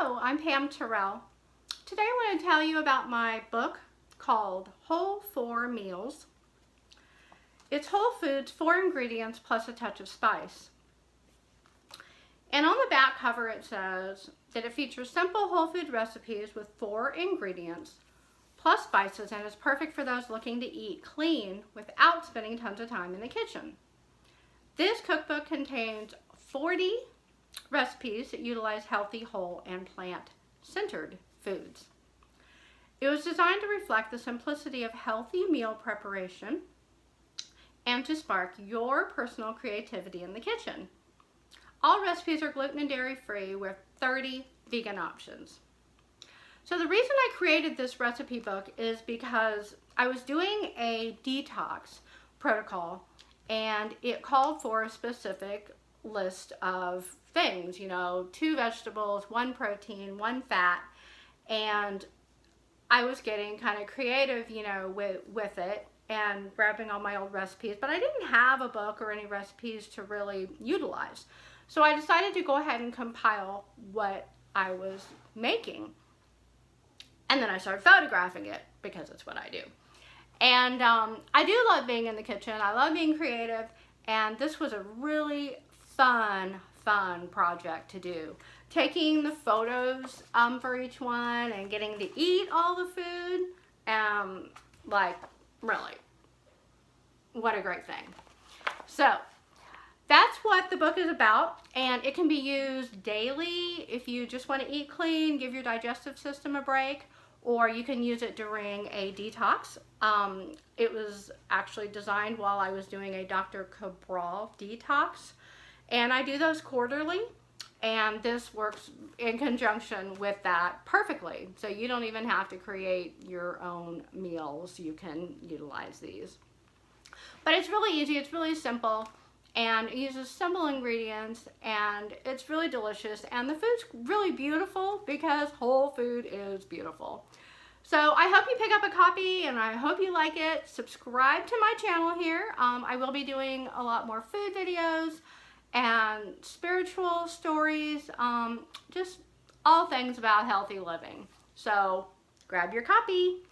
Hello, I'm Pam Terrell. Today I want to tell you about my book called Whole 4 Meals. It's whole foods, 4 ingredients plus a touch of spice. And on the back cover it says that it features simple whole food recipes with 4 ingredients plus spices and is perfect for those looking to eat clean without spending tons of time in the kitchen. This cookbook contains 40 recipes that utilize healthy, whole, and plant-centered foods. It was designed to reflect the simplicity of healthy meal preparation and to spark your personal creativity in the kitchen. All recipes are gluten and dairy free with 30 vegan options. So the reason I created this recipe book is because I was doing a detox protocol and it called for a specific list of things, 2 vegetables, 1 protein, 1 fat, and I was getting kind of creative, with it and grabbing all my old recipes, but I didn't have a book or any recipes to really utilize. So I decided to go ahead and compile what I was making. And then I started photographing it because it's what I do. And I do love being in the kitchen. I love being creative. And this was a really fun project to do. Taking the photos for each one and getting to eat all the food. Really, what a great thing. So that's what the book is about, and it can be used daily if you just want to eat clean, give your digestive system a break, or you can use it during a detox. It was actually designed while I was doing a Dr. Cabral Detox, and I do those quarterly, and this works in conjunction with that perfectly. So you don't even have to create your own meals. You can utilize these. But it's really easy, it's really simple, and it uses simple ingredients, and it's really delicious, and the food's really beautiful because whole food is beautiful. So I hope you pick up a copy, and I hope you like it. Subscribe to my channel here. I will be doing a lot more food videos and spiritual stories, just all things about healthy living. So grab your copy.